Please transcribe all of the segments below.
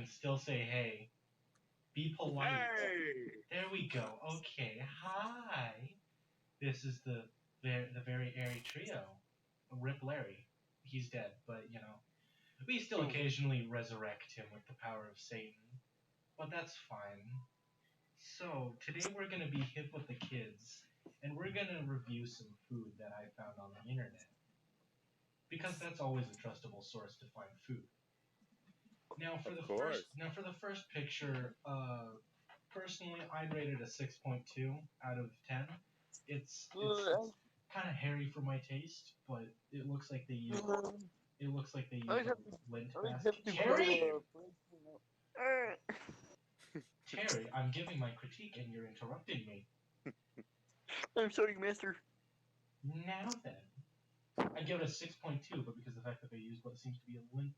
and still say hey. Be polite. Hey! There we go. Okay. Hi. This is the very airy trio. Rip Larry. He's dead, but we still Ooh. occasionally resurrect him with the power of Satan. But that's fine. So today we're gonna be hip with the kids, and we're gonna review some food that I found on the internet because that's always a trustable source to find food. Now for Of the first course. now for the first picture, personally I'd rate it a 6.2 out of 10. It's kind of hairy for my taste, but it looks like they use I'd a have to, lint I'd basket. have to Terry, go, Terry, I'm giving my critique and you're interrupting me. I'm sorry, Master. Now then, I'd give it a 6.2, but because of the fact that they use what seems to be a lint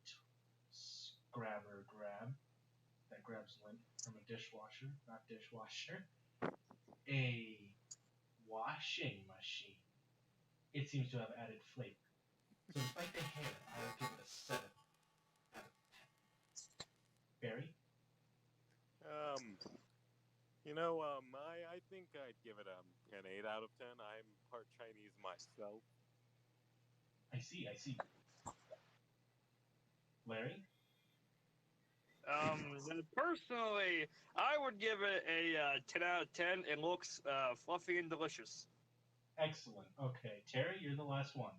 grab that grabs lint from a dishwasher, not dishwasher, a washing machine. It seems to have added flavor. So despite the hair, I would give it a 7 out of 10. Barry? Um, I think I'd give it an 8 out of 10. I'm part Chinese myself. I see. Larry? Personally, I would give it a 10 out of 10. It looks fluffy and delicious. Excellent. Okay, Terry, you're the last one.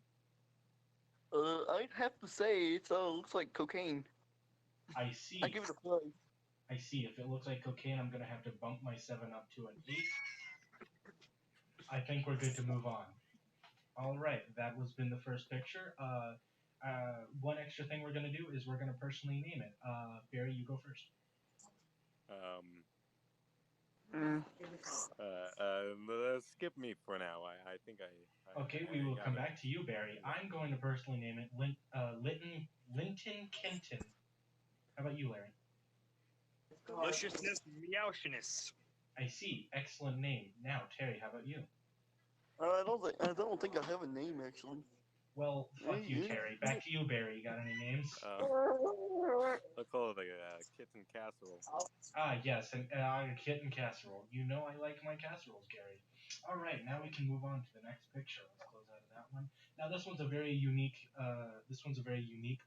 I'd have to say it looks like cocaine. I see. I give it a 5. I see. If it looks like cocaine, I'm going to have to bump my 7 up to an 8. I think we're good to move on. All right, that was been the first picture. One extra thing we're going to do is we're going to personally name it. Barry, you go first. Um, Mm. skip me for now. I think I Okay, I we will got come it. back to you, Barry. I'm going to personally name it Linton Kenton. How about you, Larry? Deliciousness, meowshness. I see. Excellent name. Now, Terry, how about you? I don't think I have a name actually. Well, fuck you, Terry. Back to you, Barry. You got any names? I'll call it kitten casserole. Yes, and kitten casserole. You know I like my casseroles, Gary. All right, now we can move on to the next picture. Let's close out of that one. Now this one's a very unique.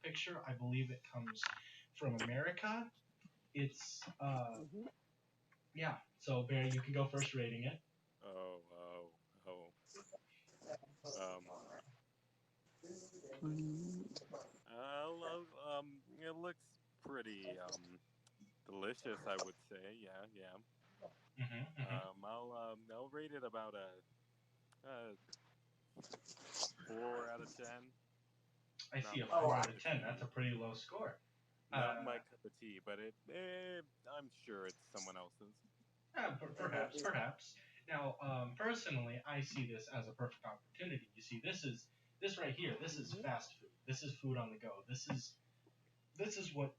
Picture. I believe it comes from America. It's yeah. So Barry, you can go first rating it. Oh. Um, it looks pretty delicious, I would say. Yeah. I'll rate it about a 4 out of 10. I see a 4 out of 10. That's a pretty low score. Not my cup of tea, but I'm sure it's someone else's. Perhaps. Now, personally, I see this as a perfect opportunity. You see, this right here. This is fast food. This is food on the go. This is what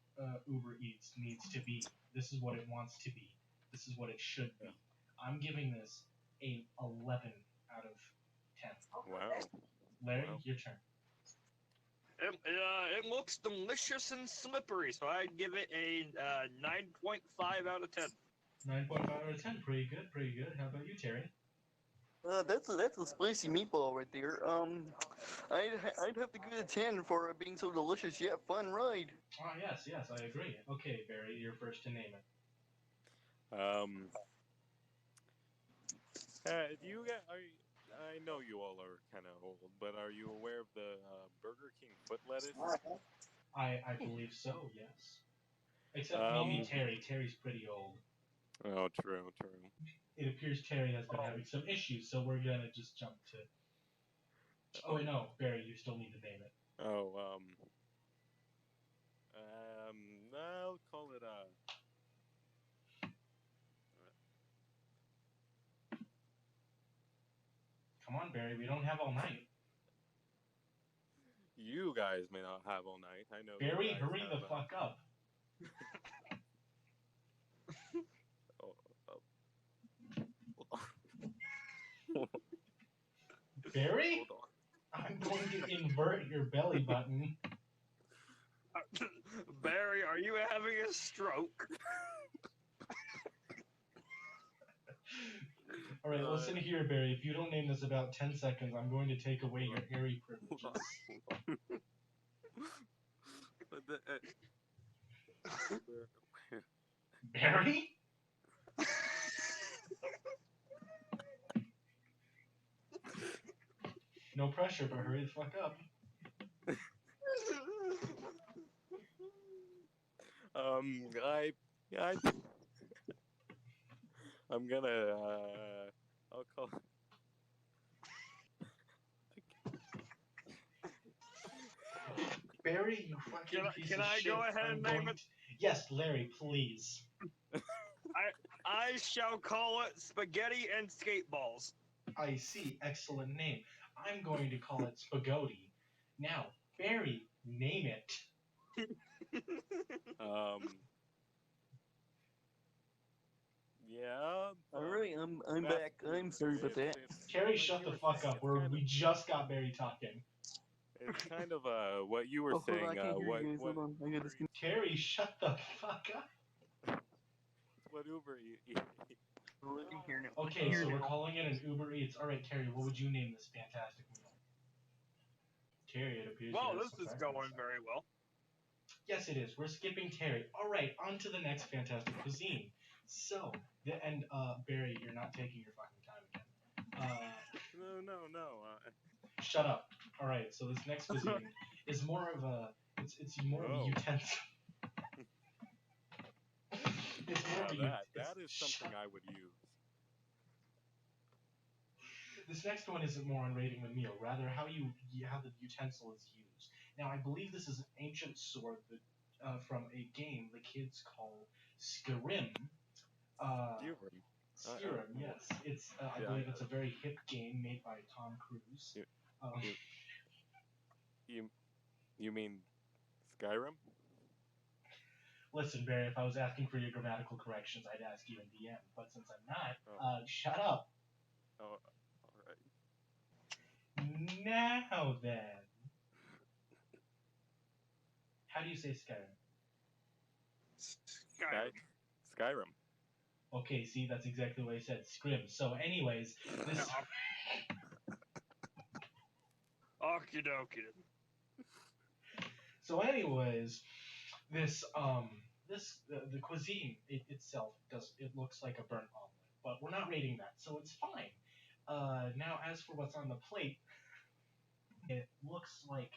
Uber Eats needs to be. This is what it wants to be. This is what it should be. I'm giving this a 11 out of 10. Wow. Larry, Wow. your turn. It looks delicious and slippery, so I'd give it a 9.5 out of 10. 9.5 out of 10. Pretty good. How about you, Terry? That's a spicy meatball right there. I'd have to give it a 10 for it being so delicious yet fun ride. Ah, yes, I agree. Okay, Barry, you're first to name it. Do you get? I know you all are kind of old, but are you aware of the Burger King foot lettuce? I believe so. Yes. Except maybe Terry. Terry's pretty old. Oh, true. It appears Terry has been having some issues, so we're gonna just jump to. Oh wait, no, Barry, you still need to name it. Oh, I'll call it Come on, Barry, we don't have all night. You guys may not have all night. I know. Barry, hurry the fuck up. Barry? I'm going to invert your belly button. Barry, are you having a stroke? All right, listen here, Barry. If you don't name this about 10 seconds, I'm going to take away your Harry privileges. But the, Barry? No pressure, but hurry the fuck up. I'm gonna, I'll call. Barry, you fucking piece Can of I shit. go ahead and name it? Yes, Larry, please. I shall call it Spaghetti and Skateballs. I see. Excellent name. I'm going to call it Spaghetti. Now, Barry, name it. Yeah. Alright, I'm That's- back. I'm sorry about that. Terry, like shut you the were fuck saying, up. it's kind We just got Barry talking. It's kind of what you were Oh, hold on, saying. I can't hear What you guys. Hold on, I gotta disconnect. Terry, shut the fuck up. what Uber you Oh, I can hear now. Okay, so we're calling it an Uber Eats. All right, Terry, what would you name this fantastic meal? Terry, it appears. Well, you have this some is preference. going very well. Yes, it is. We're skipping Terry. All right, on to the next fantastic cuisine. So, Barry, you're not taking your fucking time again. No. Shut up. All right, so this next cuisine is more of a. It's more of a Oh. utensil. It's more of a That is something I would use. This next one isn't more on rating the meal, rather how the utensil is used. Now, I believe this is an ancient sword that, from a game the kids call Skyrim. Skyrim, yes. It's I believe it's a very hip game made by Tom Cruise. You mean Skyrim? Listen, Barry, if I was asking for your grammatical corrections, I'd ask you in the end. But since I'm not, shut up. Oh, all right. Now then, how do you say Skyrim? Skyrim. Okay, see, that's exactly what I said, Scrim. So, anyways, this. Okie dokie. So, anyways, the cuisine itself looks like a burnt omelet, but we're not rating that, so it's fine. Now, as for what's on the plate, it looks like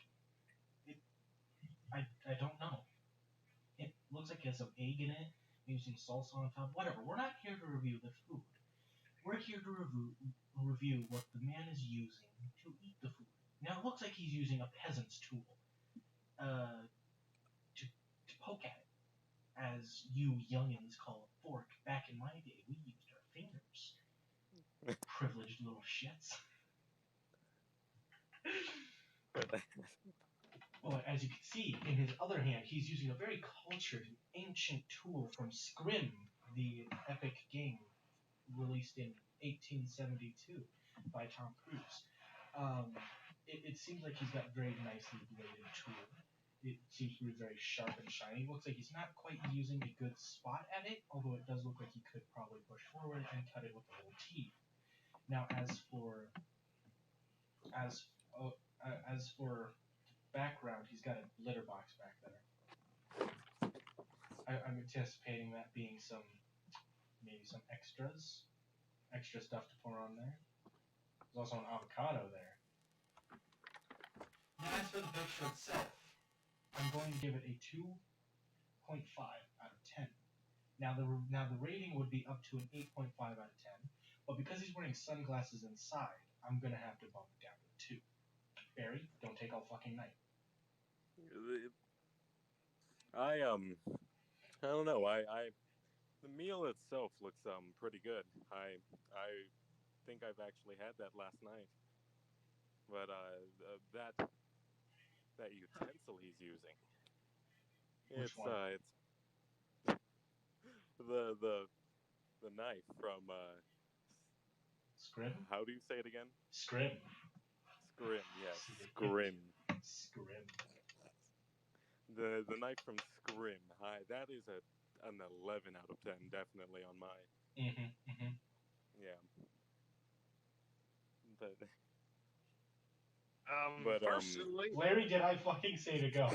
I don't know. It looks like it has some egg in it, maybe some salsa on top. Whatever. We're not here to review the food. We're here to review what the man is using to eat the food. Now, it looks like he's using a peasant's tool to poke at it. As you youngins call a fork, back in my day, we used our fingers. Privileged little shits. Well, as you can see, in his other hand, he's using a very cultured, ancient tool from Scrim, the epic game released in 1872 by Tom Cruise. It seems like he's got a very nicely bladed tool. It seems to be very sharp and shiny. It looks like he's not quite using a good spot at it, although it does look like he could probably push forward and cut it with the whole teeth. Now, as for background, he's got a litter box back there. I'm anticipating that being maybe some extra stuff to pour on there. There's also an avocado there. Now, as for the picture itself, I'm going to give it a 2.5 out of 10. Now the rating would be up to an 8.5 out of 10, but because he's wearing sunglasses inside, I'm gonna have to bump it down to 2. Barry, don't take all fucking night. I don't know. The meal itself looks pretty good. I think I've actually had that last night. But that utensil he's using. Which one? It's the knife from Scrim? how do you say it again? Scrim. Scrim, yes. Scrim. Scrim. The knife from Scrim. That is an 11 out of 10, definitely on mine. Yeah. But Personally, Larry, did I fucking say to go?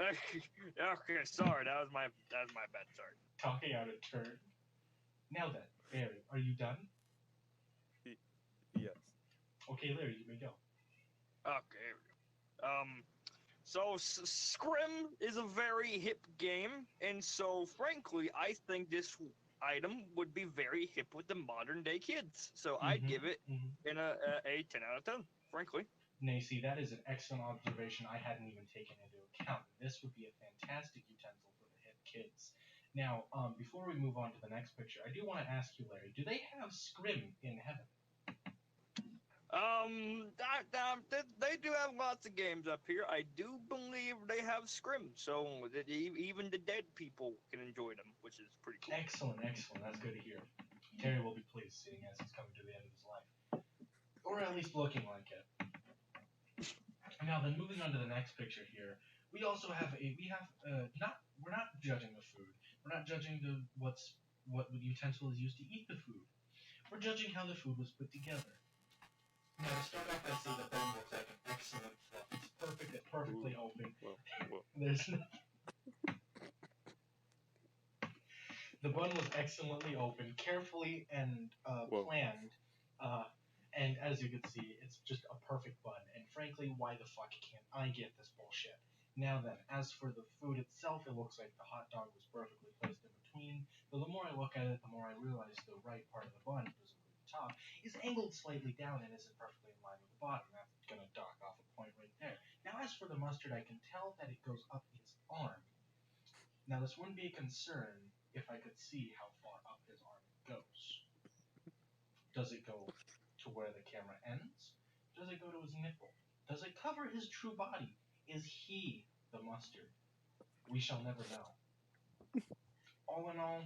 okay, sorry, that was my bad. Sorry. Talking out of turn. Now then, Barry, are you done? yes. Okay, Larry, you may go. Okay. Here we go. So Scrim is a very hip game, and so frankly, I think this item would be very hip with the modern day kids. So I'd give it in a 10 out of 10. Frankly. Nay, see, that is an excellent observation I hadn't even taken into account. This would be a fantastic utensil for the hip kids. Now, before we move on to the next picture, I do want to ask you, Larry, do they have Scrim in heaven? They do have lots of games up here. I do believe they have Scrim, so that even the dead people can enjoy them, which is pretty cool. Excellent, excellent. That's good to hear. Terry will be pleased, seeing as he's coming to the end of his life, or at least looking like it. Now, then, moving on to the next picture here, we also have we're not judging the food. We're not judging what utensil is used to eat the food. We're judging how the food was put together. Now, to start off, I'd say the bun looks like an excellent fluff. It's perfect. It's perfectly open. Well. There's no... The bun was excellently open, carefully and planned. And as you can see, it's just a perfect bun. And frankly, why the fuck can't I get this bullshit? Now then, as for the food itself, it looks like the hot dog was perfectly placed in between. Though the more I look at it, the more I realize the right part of the bun, doesn't include the top, is angled slightly down and isn't perfectly in line with the bottom. That's gonna dock off a point right there. Now, as for the mustard, I can tell that it goes up his arm. Now, this wouldn't be a concern if I could see how far up his arm goes. Does it go to where the camera ends? Does it go to his nipple? Does it cover his true body? Is he the mustard? We shall never know. All in all,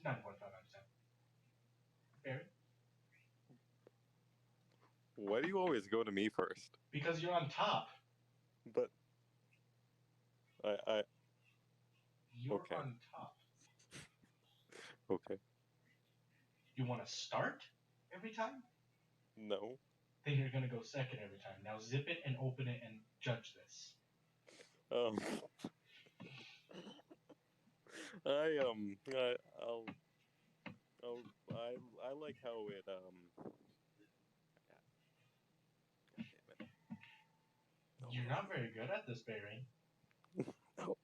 9.5 out of 10. Barry? Why do you always go to me first? Because you're on top. But You're okay. on top. Okay. You want to start every time? No. Then you're gonna go second every time. Now zip it and open it and judge this. I like how it God damn it. You're not very good at this, Barry. No.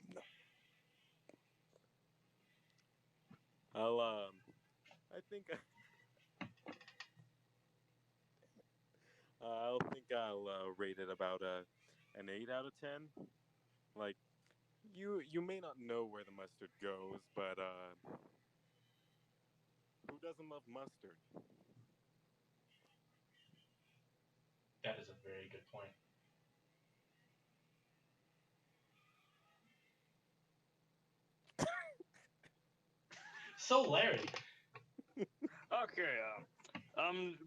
I'll rate it about an 8 out of 10. Like, you may not know where the mustard goes, but who doesn't love mustard? That is a very good point. So, Larry. Okay,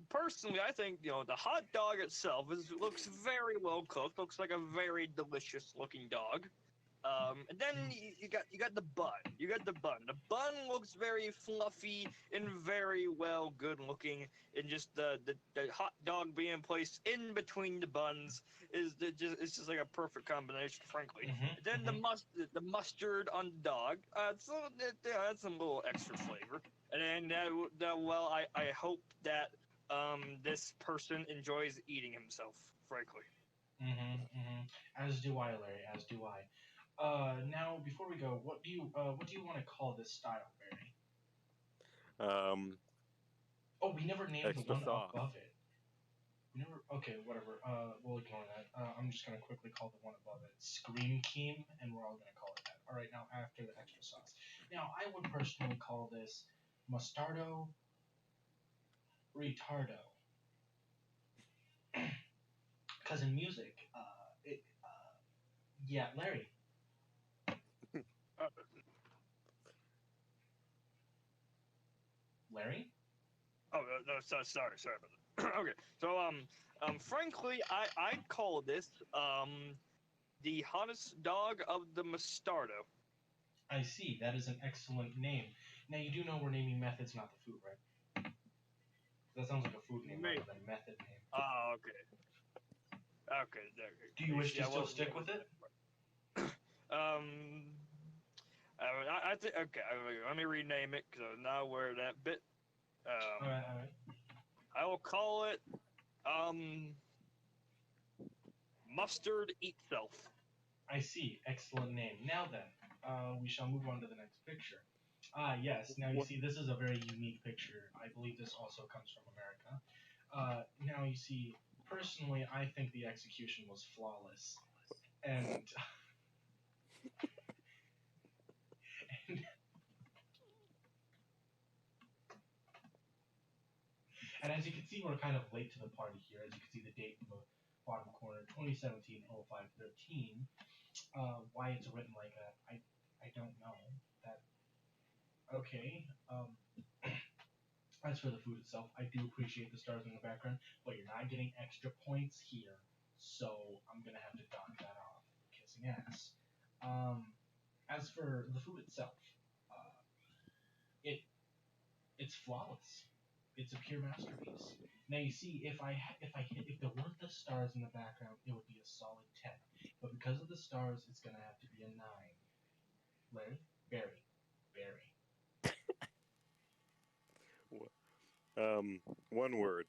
personally, I think the hot dog itself looks very well cooked. Looks like a very delicious looking dog. And then you got the bun. You got the bun. The bun looks very fluffy and very well good looking. And just the hot dog being placed in between the buns it's just like a perfect combination, frankly. Then the mustard on the dog. So that's a little extra flavor. And then I hope that this person enjoys eating himself, frankly. As do I, Larry. As do I. Now before we go, what do you want to call this style, Barry? Oh, we never named the one sauce. above it. We never. Okay, whatever. We'll ignore that. I'm just gonna quickly call the one above it Scream Keem, and we're all gonna call it that. All right. Now after the extra sauce. Now I would personally call this Mustardo Retardo. Because in music, yeah, Larry. Larry? Oh no, sorry about that. Okay, so frankly, I'd call this the hottest dog of the Mostardo. I see. That is an excellent name. Now you do know we're naming methods, not the food, right? That sounds like a food name rather than a method name. Oh, okay. Okay. Do you wish to Yeah, still well, stick with it? I think okay. Let me rename it because I'm not aware of that bit. All right. I will call it Mustard Eat Self. I see. Excellent name. Now then, we shall move on to the next picture. Ah, yes. Now you see, this is a very unique picture. I believe this also comes from America. Now you see, personally, I think the execution was flawless, and and as you can see, we're kind of late to the party here. As you can see, the date in the bottom corner, 2017-05-13. Why it's written like that, I don't know. That okay. As for the food itself, I do appreciate the stars in the background, but you're not getting extra points here, so I'm gonna have to dock that off. Kissing ass. As for the food itself, it's flawless. It's a pure masterpiece. Now you see, if there weren't the stars in the background, it would be a solid 10. But because of the stars, it's gonna have to be a 9. Larry, Barry. One word.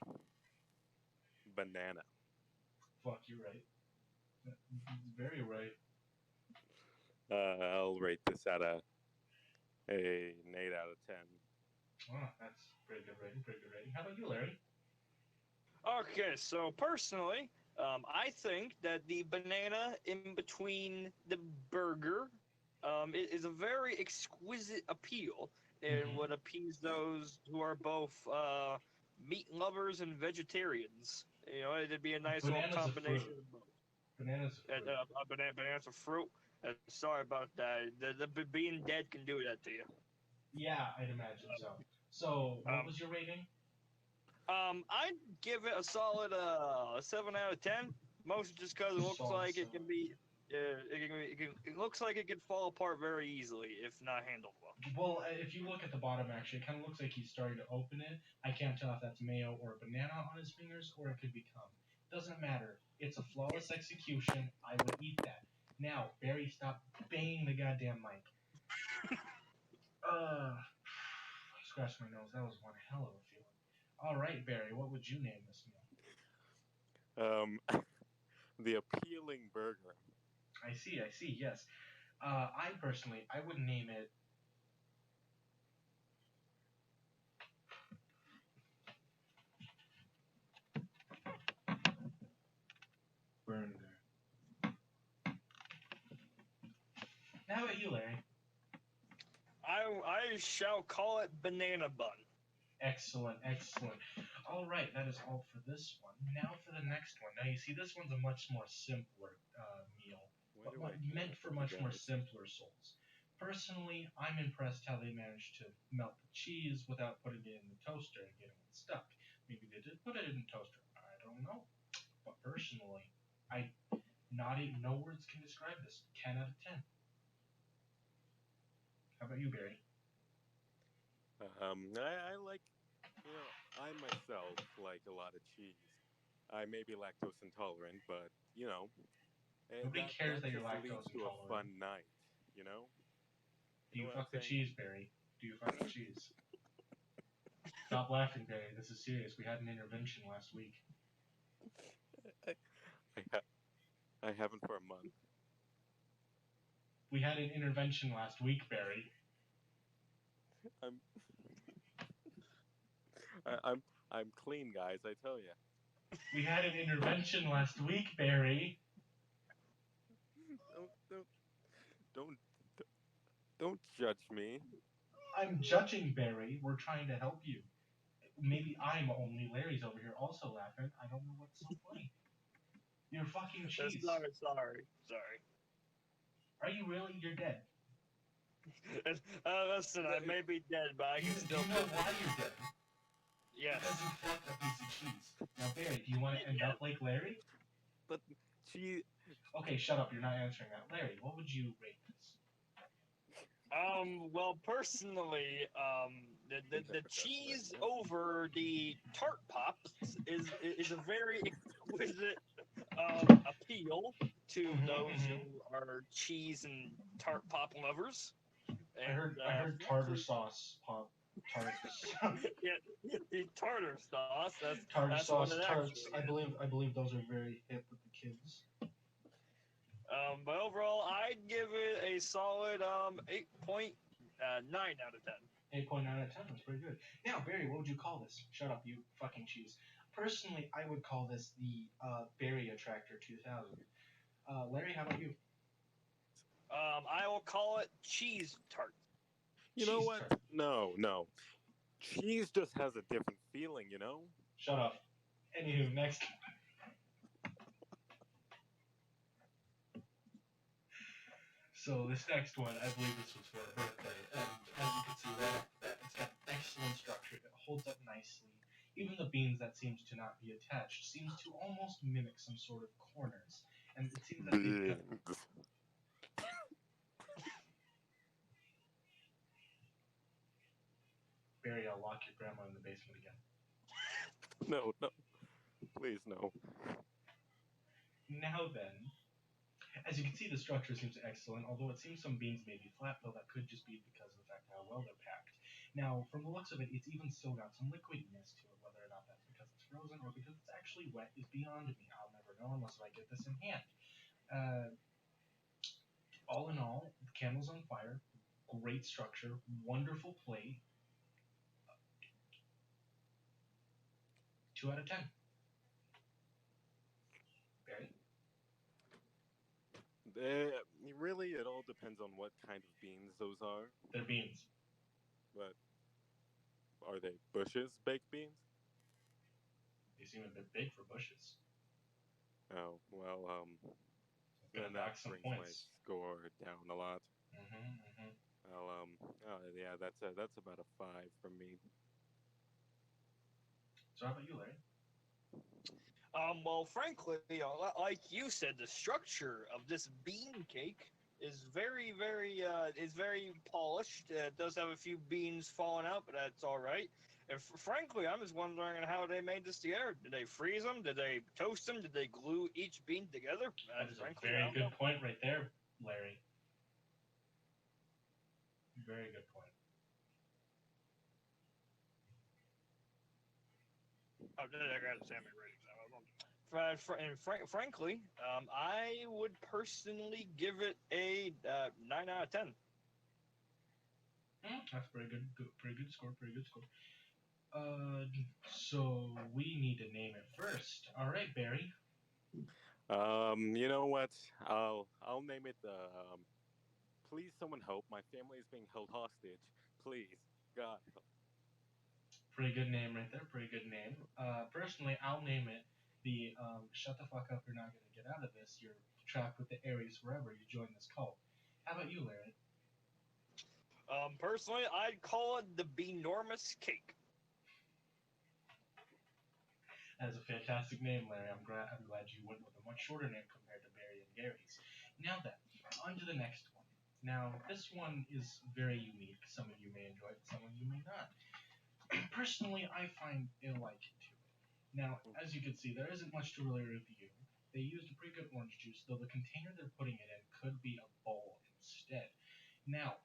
Banana. Fuck, you're right. Very right. I'll rate this at an 8 out of 10. Oh, that's pretty good rating. How about you, Larry? Okay, so personally, I think that the banana in between the burger is a very exquisite appeal and Mhm. would appease those who are both meat lovers and vegetarians. You know, it'd be a nice little Banana's a combination fruit. of both. Bananas a And, fruit. banana's a fruit. Sorry about that. The being dead can do that to you. Yeah, I'd imagine so. So, what Um, was your rating? I'd give it a solid 7 out of 10. Mostly just because it looks Solid like it 7. can be, it looks like it can fall apart very easily if not handled well. Well, if you look at the bottom, actually, it kind of looks like he's starting to open it. I can't tell if that's mayo or a banana on his fingers, or it could be cum. Doesn't matter. It's a flawless execution. I would eat that. Now, Barry, stop banging the goddamn mic. Scratch my nose. That was one hell of a feeling. All right, Barry, what would you name this meal? The appealing burger. I see. Yes. I personally, I would name it. Burger. Now, how about you, Larry? I shall call it banana bun. Excellent. All right, that is all for this one. Now for the next one. Now you see, this one's a much more simpler meal, but meant for much more simpler souls. Personally, I'm impressed how they managed to melt the cheese without putting it in the toaster and getting it stuck. Maybe they did put it in the toaster. I don't know. But personally, no words can describe this. 10 out of 10. How about you, Barry? I like, I myself like a lot of cheese. I may be lactose intolerant, but Nobody cares that you're just lactose leads to a intolerant. fun night. You know. Do you know what fuck the I'm saying? cheese, Barry? Do you fuck the cheese? Stop laughing, Barry. This is serious. We had an intervention last week. I haven't for a month. We had an intervention last week, Barry. I'm clean, guys. I tell you. We had an intervention last week, Barry. Don't judge me. I'm judging, Barry. We're trying to help you. Maybe I'm only. Larry's over here also laughing. I don't know what's so funny. You're fucking cheese. Sorry. Are you really? You're dead. Listen, I may be dead, but I Do you can still. know why you're dead? Yes. Because you fucked a piece of cheese. Now, Barry, do you want to end up like Larry? But cheese Okay, shut up. You're not answering that. Larry, what would you rate this? Well, personally, the cheese over the tart pops is a very exquisite appeal to those who are cheese and tart pop lovers. And I heard tartar frankly, sauce pop tarts. yeah, the tartar sauce. Tartar That's what sauce it tarts. actually is. I believe those are very hip with the kids. But overall, I'd give it a solid 8.9 out of 10. 8.9 out of 10. That's pretty good. Now, Barry, what would you call this? Shut up, you fucking cheese. Personally, I would call this the Barry Attractor 2000. Larry, how about you? I will call it cheese tart. You know Cheese what? tart. No. Cheese just has a different feeling, you know? Shut up. Anywho, next. So this next one, I believe this was for a birthday, and as you can see, right off the bat, it's got excellent structure. It holds up nicely. Even the beans that seems to not be attached seems to almost mimic some sort of corners, and it seems that they've got. Beans. Barry, I'll lock your grandma in the basement again. No. Please, no. Now then, as you can see, the structure seems excellent, although it seems some beans may be flat, though that could just be because of the fact how well they're packed. Now, from the looks of it, it's even still got some liquidiness to it. Whether or not that's because it's frozen or because it's actually wet is beyond me. I'll never know unless I get this in hand. Uh, all in all, the candle's on fire. Great structure, wonderful plate. 2 out of 10. Barry? Really, it all depends on what kind of beans those are. They're beans. But are they Bush's baked beans? They seem a bit big for bushes. Oh, well, Gonna then that knock some brings my points. score down a lot. Mm-hmm. Well, yeah, that's about a 5 from me. So how about you, Larry? Well, frankly, like you said, the structure of this bean cake is very polished. It does have a few beans falling out, but that's all right. And frankly, I'm just wondering how they made this together. Did they freeze them? Did they toast them? Did they glue each bean together? That is a Frankly, I very don't good know. point right there, Larry. Very good point. Oh, I got to say my ratings. Frankly, I would personally give it a 9 out of 10. That's pretty good score. Pretty good score. So we need to name it first. All right, Barry. You know what? I'll name it. Please, someone help! My family is being held hostage. Please, God. Pretty good name right there. Pretty good name. Personally, I'll name it the "Shut the fuck up! You're not gonna get out of this. You're trapped with the Aries forever. You join this cult." How about you, Larry? Personally, I'd call it the Benormous Cake. That is a fantastic name, Larry. I'm glad you went with a much shorter name compared to Barry and Gary's. Now then, on to the next one. Now, this one is very unique. Some of you may enjoy it, some of you may not. Personally, I find a like to it. Now, as you can see, there isn't much to really review. They used a pretty good orange juice, though the container they're putting it in could be a bowl instead. Now,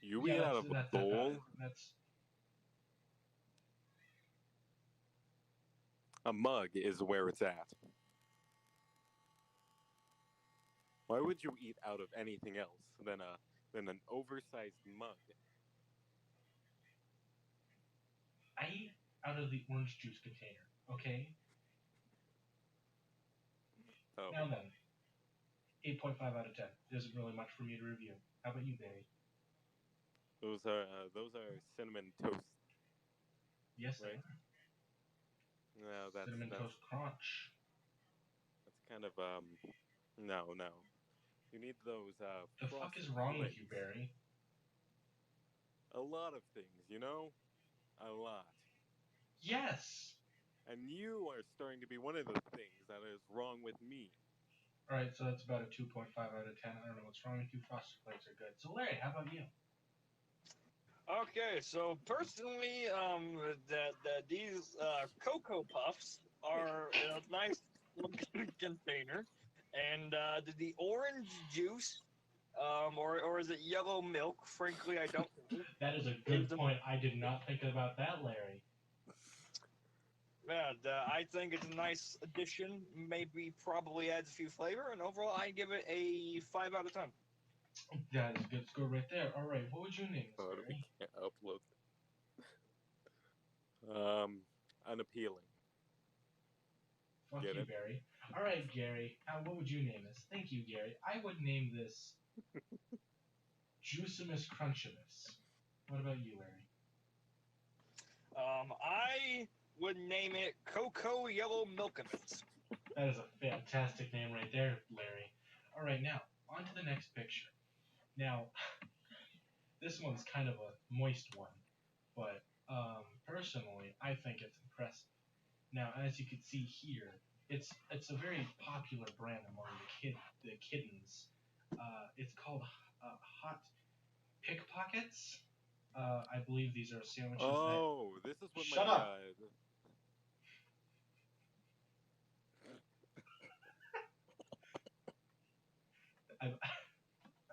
You yeah, eat out of a that's bowl? that's A mug is where it's at. Why would you eat out of anything else than an oversized mug? I eat out of the orange juice container. Okay. Oh, Now then, 8.5 out of 10. There isn't really much for me to review. How about you, Barry? those are cinnamon toast. Yes, they Right. are. No, Cinnamon Toast Crunch. that's kind of no. You need those The fuck is frosted wrong with flakes. you, Barry? A lot of things, you know, a lot. Yes. And you are starting to be one of the things that is wrong with me. All right, so that's about a 2.5 out of 10. I don't know what's wrong with you. Frosted Flakes are good. So Larry, how about you? Okay, so personally, that these Cocoa Puffs are in a nice looking container, and the orange juice, or is it yellow milk? Frankly, I don't know. That is a Is good point. I did not think about that, Larry. Yeah, I think it's a nice addition. Maybe probably adds a few flavor, and overall, I give it a 5 out of 10. That is a good score right there. All right, what would you name this, Oh, we Barry? can't upload. Unappealing. Fuck Get you, it? Barry. All right, Gary. What would you name this? Thank you, Gary. I would name this Juicimus Crunchimus. What about you, Larry? I would name it Cocoa Yellow Milkiments. That is a fantastic name right there, Larry. All right, now on to the next picture. Now, this one's kind of a moist one, but personally, I think it's impressive. Now, as you can see here, it's a very popular brand among the kittens. It's called Hot Pickpockets. I believe these are sandwiches Oh, this is what Shut my up. that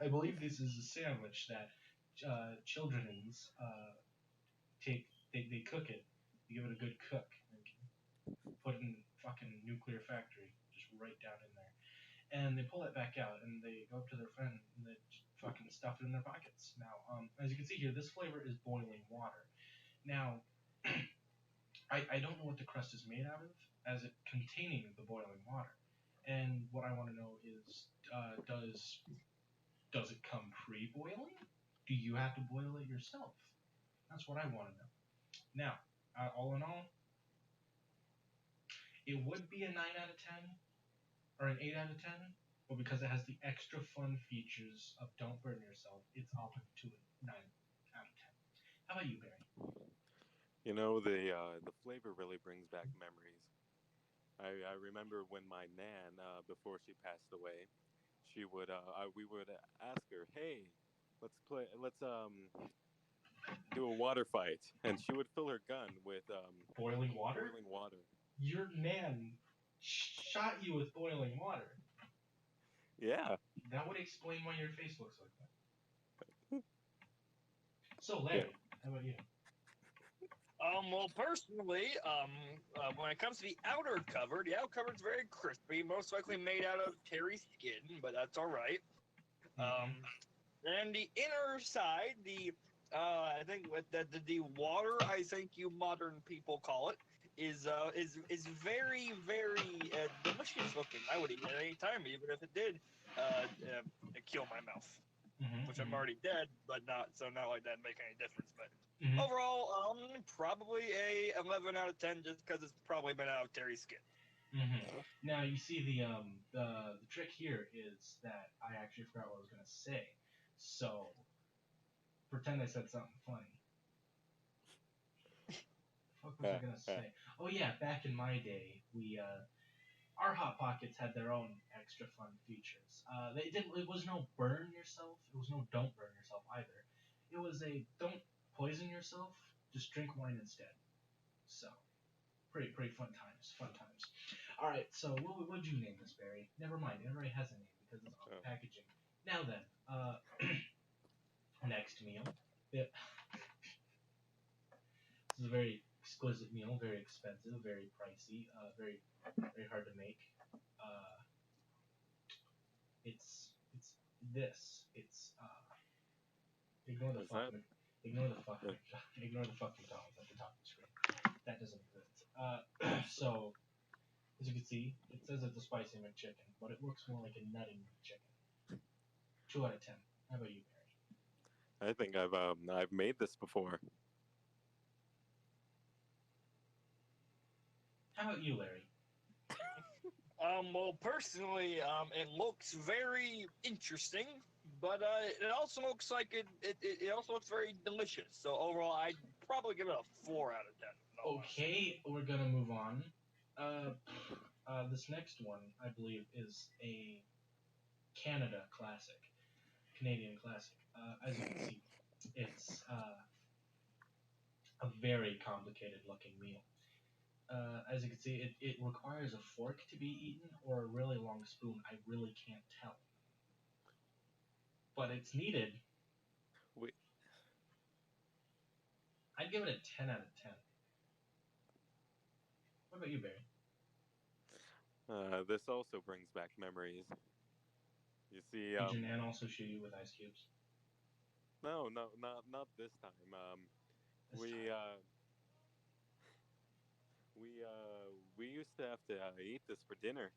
I believe this is a sandwich that children's take. They cook it. They give it a good cook. And put it in fucking nuclear factory, just right down in there. And they pull it back out, and they go up to their friend, and they just fucking stuff it in their pockets. Now, as you can see here, this flavor is boiling water. Now, I don't know what the crust is made out of, as it containing the boiling water. And what I want to know is, does it come pre-boiling? Do you have to boil it yourself? That's what I want to know. Now, all in all, it would be a 9 out of 10 or an 8 out of 10, but because it has the extra fun features of Don't Burn Yourself, it's up to a 9 out of 10. How about you, Barry? You know, the flavor really brings back memories. I remember when my nan, before she passed away, she would we would ask her, "Hey, let's do a water fight," and she would fill her gun with Boiling water? boiling water. Your nan shot you with boiling water. Yeah. That would explain why your face looks like that. So, Larry, how about you? Well, personally, when it comes to the outer cover is very crispy, most likely made out of terry skin, but that's all right. And the inner side, I think with the water, I think you modern people call it, is very delicious looking. I would eat it any time, even if it did kill my mouth, which I'm already dead, but not like that make any difference. But overall, probably a 11 out of 10, just because it's probably been out of terry skin. Now you see the trick here is that I actually forgot what I was gonna say. So pretend I said something funny. What the fuck was I gonna say? Oh yeah, back in my day, we our hot pockets had their own extra fun features. They didn't. It was no burn yourself. It was no don't burn yourself either. It was a don't poison yourself. Just drink wine instead. So pretty fun times. Fun times. All right. So what would you name this, Barry? Never mind. It already has a name because it's on the packaging. Now then, next meal. This is a very exquisite meal, very expensive, very pricey, very hard to make. Uh, it's this. It's ignore the fucking ignore the fucking ignore the fucking McDonald's at the top of the screen. That doesn't exist. So as you can see, it says it's a spicy McChicken, but it looks more like a nutty McChicken. 2 out of 10. How about you, Barry? I think I've made this before. How about you, Larry? Well, personally, it looks very interesting, but it also looks like it also looks very delicious. So overall, I'd probably give it a 4 out of 10. Okay, we're gonna move on. This next one, I believe, is a Canada classic, Canadian classic. As you can see, it's a very complicated looking meal. As you can see, it requires a fork to be eaten or a really long spoon. I really can't tell. But it's needed. Wait. I'd give it a 10 out of 10. What about you, Barry? This also brings back memories. You see, Did your nan also shoot you with ice cubes? no, not this time. This We time. we used to have to eat this for dinner.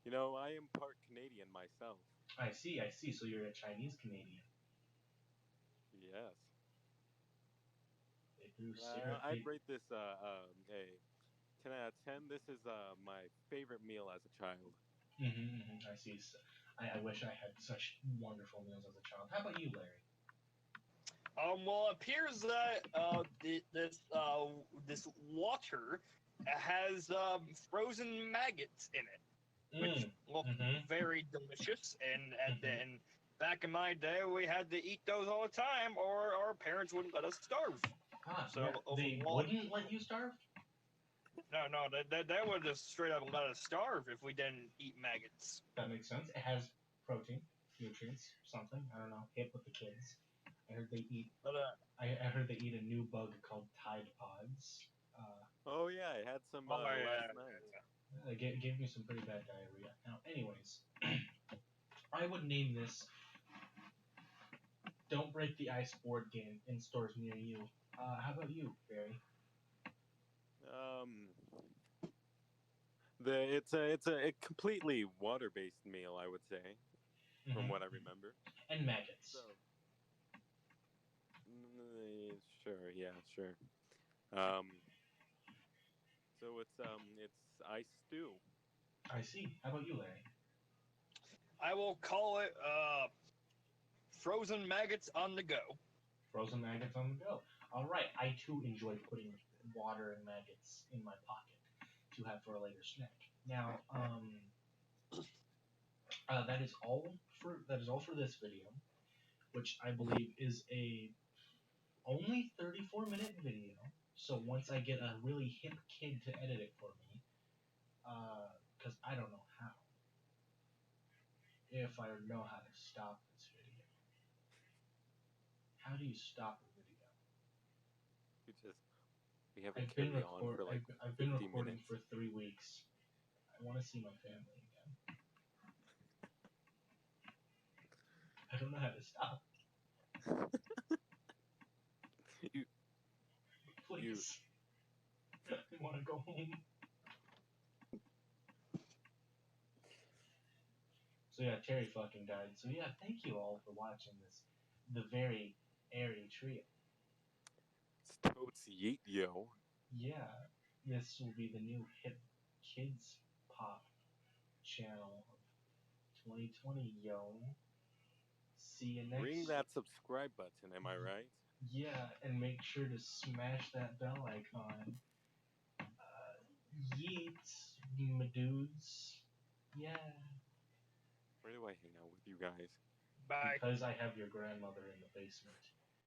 You know, I am part Canadian myself. I see, I see. So you're a Chinese Canadian. Yes. They threw syrup. I'd rate this a 10 out of 10. This is my favorite meal as a child. I see. So, I wish I had such wonderful meals as a child. How about you, Larry? Well, it appears that this water has frozen maggots in it, which look very delicious. And then back in my day, we had to eat those all the time, or our parents wouldn't let us starve. So yeah, they wouldn't let you starve? No, they would just straight up let us starve if we didn't eat maggots. That makes sense. It has protein, nutrients, something. I don't know. Hip with the kids. I heard they eat. But I heard they eat a new bug called Tide Pods. Oh yeah, I had some oh, last yeah. night. It gave me some pretty bad diarrhea. Now, anyways, I would name this "Don't Break the Ice" board game in stores near you. How about you, Barry? It's a completely water-based meal, I would say, from what I remember. And maggots. So, sure, yeah, sure. Um, so it's ice stew. I see. How about you, Larry? I will call it frozen maggots on the go. Frozen maggots on the go. All right. I too enjoy putting water and maggots in my pocket to have for a later snack. Now, that is all for this video, which I believe is a only 34-minute video. So once I get a really hip kid to edit it for me, because I don't know how, if I know how to stop this video. How do you stop a video? We have it carry on for like I've been 50 recording minutes. for 3 weeks. I want to see my family again. I don't know how to stop. Please. I want to go home. So yeah, Terry fucking died. So yeah, thank you all for watching this. The very airy trio. It's totes yeet yo. Yeah, this will be the new hip kids pop channel of 2020, yo. See you next. Ring that subscribe button, am I right? Yeah, and make sure to smash that bell icon. Yeet, my dudes. Yeah. Where do I hang out with you guys? Bye. Because I have your grandmother in the basement.